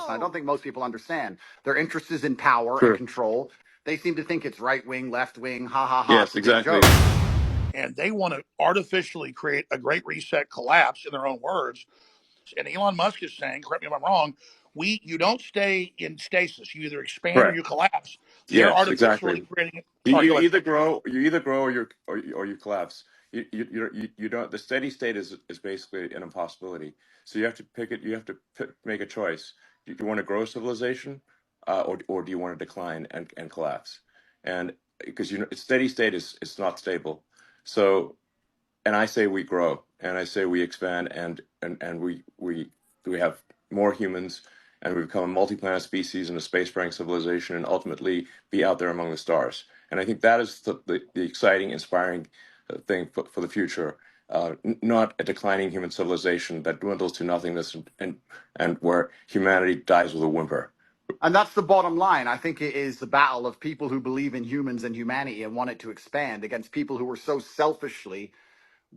And I don't think most people understand. Their interest is in power and True. control. They seem to think it's right wing, left wing, ha ha ha. Yes, It's a big exactly. joke. And they want to artificially create a great reset collapse, in their own words. And Elon Musk is saying, correct me if I'm wrong, you don't stay in stasis. You either expand or you Correct. collapse. They're Yes, exactly. artificially creating. You, Sorry, you go ahead. either grow, or you collapse. You don't. The steady state is basically an impossibility. So you have to pick it. You have to make a choice. Do you want to grow civilization, or do you want to decline and collapse? And because steady state is not stable. So, and I say we grow, and I say we expand, and we have more humans, and we become a multi-planet species and a spacefaring civilization, and ultimately be out there among the stars. And I think that is the exciting, inspiring thing for the future. Not a declining human civilization that dwindles to nothingness, and where humanity dies with a whimper. And that's the bottom line. I think it is the battle of people who believe in humans and humanity and want it to expand against people who are so selfishly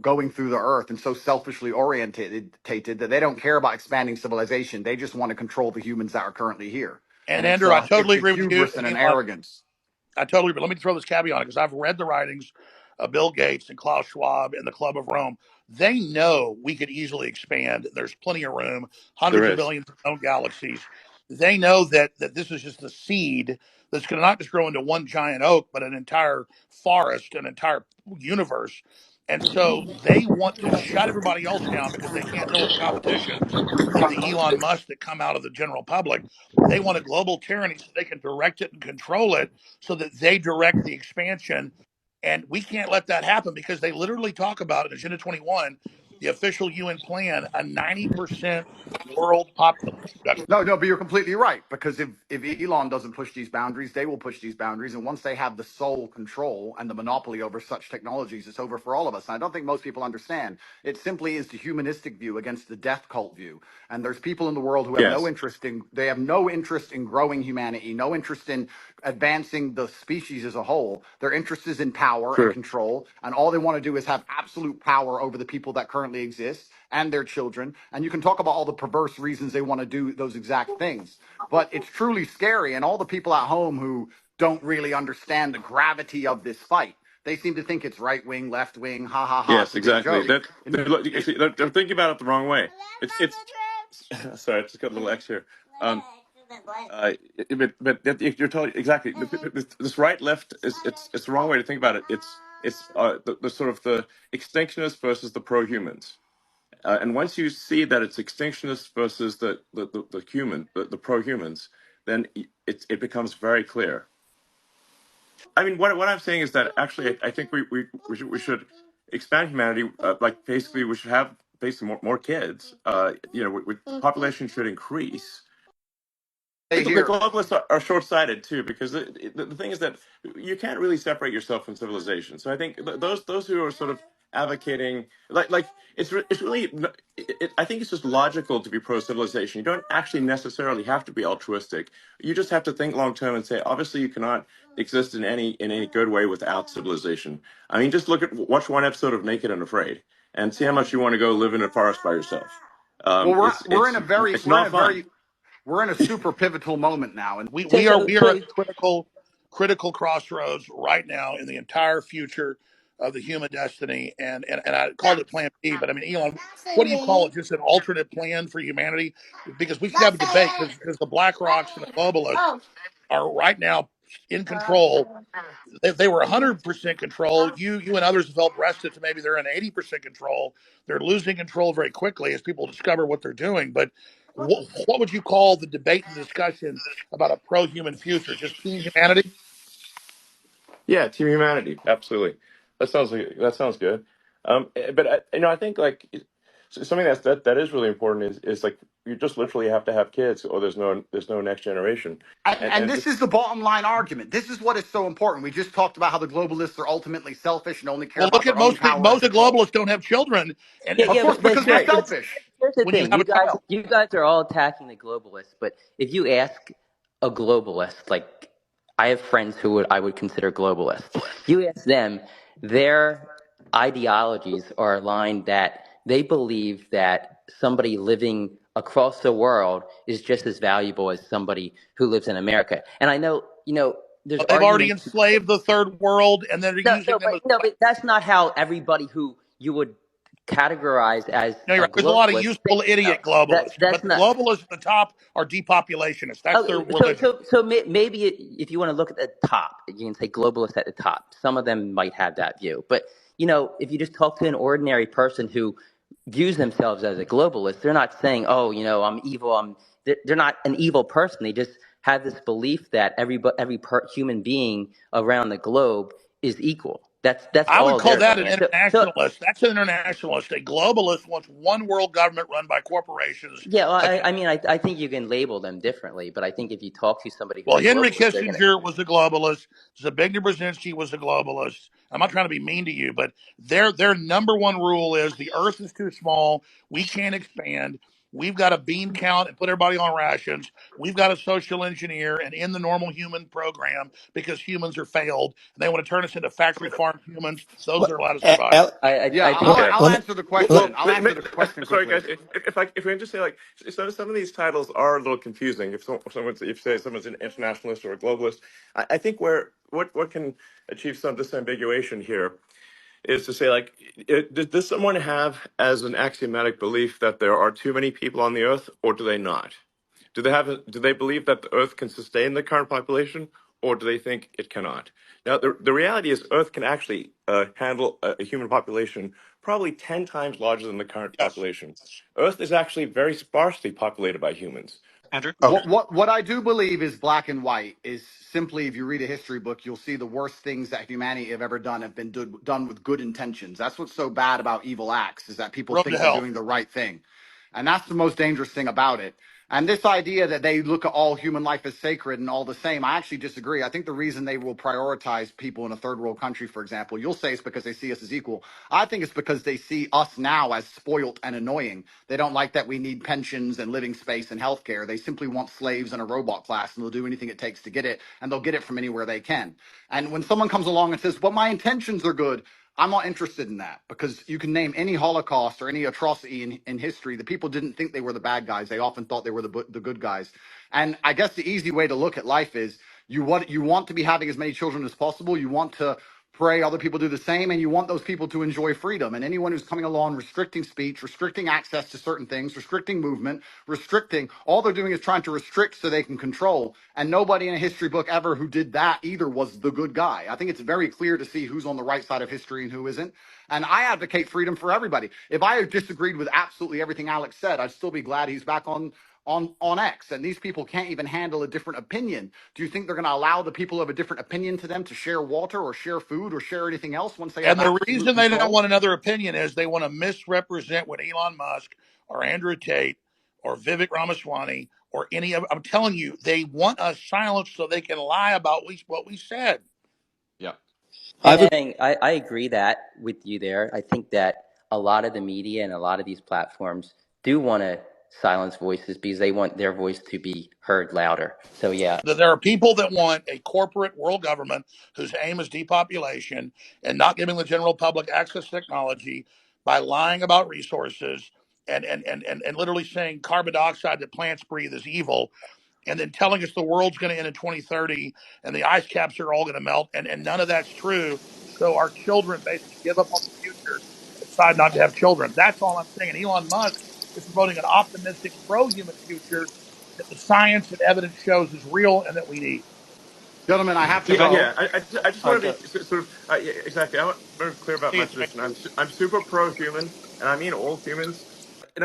going through the earth and so selfishly orientated that they don't care about expanding civilization. They just want to control the humans that are currently here. And Andrew, I totally It's agree with you. hubris and an Elon, arrogance. I totally agree. Let me throw this caveat on it because I've read the writings of Bill Gates and Klaus Schwab and the Club of Rome. They know we could easily expand. There's plenty of room, There hundreds of is. billions of known galaxies. They know that this is just the seed that's going to not just grow into one giant oak, but an entire forest, an entire universe. And so they want to shut everybody else down because they can't deal with the competition of the Elon Musk that come out of the general public. They want a global tyranny so they can direct it and control it so that they direct the expansion. And we can't let that happen because they literally talk about it in Agenda 21, the official UN plan, a 90% world population reduction. No, but you're completely right. Because if Elon doesn't push these boundaries, they will push these boundaries. And once they have the sole control and the monopoly over such technologies, it's over for all of us. And I don't think most people understand. It simply is the humanistic view against the death cult view. And there's people in the world who have Yes. they have no interest in growing humanity, no interest in advancing the species as a whole. Their interest is in power and True. control. And all they want to do is have absolute power over the people that currently exist and their children. And you can talk about all the perverse reasons they want to do those exact things. But it's truly scary. And all the people at home who don't really understand the gravity of this fight, they seem to think it's right wing, left wing, ha ha ha. Yes, It's a big exactly. joke. They're thinking about it the wrong way. It's sorry, I just got a little X here. Uh, but you're totally exactly. This right left is it's the wrong way to think about it. It's the sort of the extinctionists versus the pro-humans. And once you see that it's extinctionists versus the pro-humans, then it becomes very clear. I mean, what I'm saying is that actually, I think we should expand humanity. Like basically, we should have basically more kids. Population should increase. The globalists are short-sighted too, because the thing is that you can't really separate yourself from civilization. So I think those who are sort of advocating like it's really I think it's just logical to be pro-civilization. You don't actually necessarily have to be altruistic. You just have to think long-term and say, obviously, you cannot exist in any good way without civilization. I mean, just watch one episode of Naked and Afraid and see how much you want to go live in a forest by yourself. Well, It's not fun. we're in a super pivotal moment now, and we are at a critical crossroads right now in the entire future of the human destiny. And I called it Plan B, but I mean, Elon, what do you call it? Just an alternate plan for humanity? Because we could have a debate because the Black Rocks and the globalists are right now in control. If they were 100% control, you and others have helped wrest it to maybe they're in 80% control. They're losing control very quickly as people discover what they're doing. But what would you call the debate and discussion about a pro-human future? Just team humanity? Yeah, Team Humanity, absolutely. That sounds good. But I think like something that is really important is like you just literally have to have kids, or there's no next generation. And this is the bottom line argument. This is what is so important. We just talked about how the globalists are ultimately selfish and only care Well, about look at their own power and most of the control. globalists don't have children, and Of course, But because they're here, selfish. here's the when you thing. have a child. You guys are all attacking the globalists, but if you ask a globalist, like I have friends who I would consider globalists, you ask them, their ideologies are aligned that they believe that somebody living across the world is just as valuable as somebody who lives in America. And I know, there's They've already arguments. enslaved the third world, and they're No, using them as but that's not how everybody who you would categorize as no, you're a right. There's a lot of globalist useful thinks. No, idiot globalists, but that's the not. globalists at the top are depopulationists. That's their Oh, so religion. so so maybe if you want to look at the top, you can say globalists at the top. Some of them might have that view, but if you just talk to an ordinary person who views themselves as a globalist, they're not saying, "Oh, I'm evil." They're not an evil person. They just have this belief that human being around the globe is equal. That's I would all call they're that an saying. So internationalist. That's an internationalist. A globalist wants one world government run by corporations. yeah, well, I mean, I think you can label them differently, but I think if you talk to somebody who's Well, a Henry globalist, they're gonna. Kissinger was a globalist. Zbigniew Brzezinski was a globalist. I'm not trying to be mean to you, but their number one rule is the Earth is too small. We can't expand. We've got to bean count and put everybody on rations. We've got to social engineer and end the normal human program because humans are failed. And they want to turn us into factory farm humans. Those Well, are allowed to survive. Yeah, I think. Okay. I'll let me. answer the Let, question. I'll answer the question Sorry, quickly. guys. If we can just say like, so some of these titles are a little confusing. If you say someone's an internationalist or a globalist, I think what can achieve some disambiguation here is to say like, does someone have as an axiomatic belief that there are too many people on the earth, or do they not? Do they believe that the Earth can sustain the current population, or do they think it cannot? Now, the reality is, Earth can actually handle a human population probably 10 times larger than the current Yes. population. Earth is actually very sparsely populated by humans. Andrew? Okay. What I do believe is black and white is simply, if you read a history book, you'll see the worst things that humanity have ever done have been done with good intentions. That's what's so bad about evil acts, is that people Road to think they're hell. doing the right thing. And that's the most dangerous thing about it. And this idea that they look at all human life as sacred and all the same, I actually disagree. I think the reason they will prioritize people in a third world country, for example, you'll say it's because they see us as equal. I think it's because they see us now as spoilt and annoying. They don't like that we need pensions and living space and healthcare. They simply want slaves and a robot class, and they'll do anything it takes to get it, and they'll get it from anywhere they can. And when someone comes along and says, "Well, my intentions are good," I'm not interested in that, because you can name any Holocaust or any atrocity in history. The people didn't think they were the bad guys. They often thought they were the good guys. And I guess the easy way to look at life is you want to be having as many children as possible. You want to pray other people do the same, and you want those people to enjoy freedom. And anyone who's coming along restricting speech, restricting access to certain things, restricting movement, restricting, all they're doing is trying to restrict so they can control. And nobody in a history book ever who did that either was the good guy. I think it's very clear to see who's on the right side of history and who isn't. And I advocate freedom for everybody. If I disagreed with absolutely everything Alex said, I'd still be glad he's back on X. And these people can't even handle a different opinion. Do you think they're going to allow the people who have a different opinion to them to share water or share food or share anything else once they have And the absolute reason they don't control? want another opinion is they want to misrepresent what Elon Musk or Andrew Tate or Vivek Ramaswamy or any of. I'm telling you, they want us silenced so they can lie about what we said. Yeah. I have a And I agree that with you there. I think that a lot of the media and a lot of these platforms do want to silence voices because they want their voice to be heard louder. So yeah, That there are people that want a corporate world government whose aim is depopulation and not giving the general public access to technology by lying about resources and literally saying carbon dioxide that plants breathe is evil, and then telling us the world's going to end in 2030 and the ice caps are all going to melt, and none of that's true. So our children basically give up on the future and decide not to have children. That's all I'm saying. And Elon Musk is promoting an optimistic, pro-human future that the science and evidence shows is real and that we need. Gentlemen, I have to Yeah, go. yeah. I just All want right, to be sort of yeah, exactly. I want to be clear about See my you, Samantha. position. I'm super pro-human, and I mean all humans.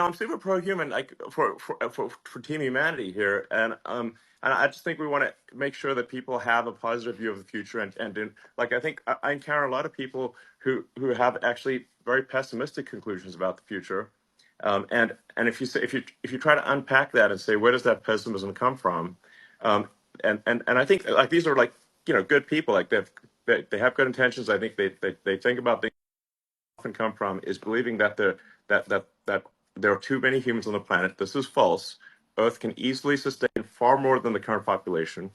I'm super pro-human, like for Team Humanity here, and I just think we want to make sure that people have a positive view of the future, like I think I encounter a lot of people who have actually very pessimistic conclusions about the future, and if you try to unpack that and say where does that pessimism come from, um, and I think like these are like good people, like they have good intentions. I think they think about things. Often come from is believing that that there are too many humans on the planet. This is false. Earth can easily sustain far more than the current population,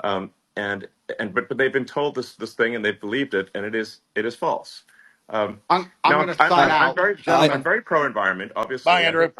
um, and but they've been told this thing and they've believed it, and it is false. I'm Now going to I'm sign I'm, I'm out, very I I'm gentlemen. very pro environment. Bye, Obviously, I Andrew. think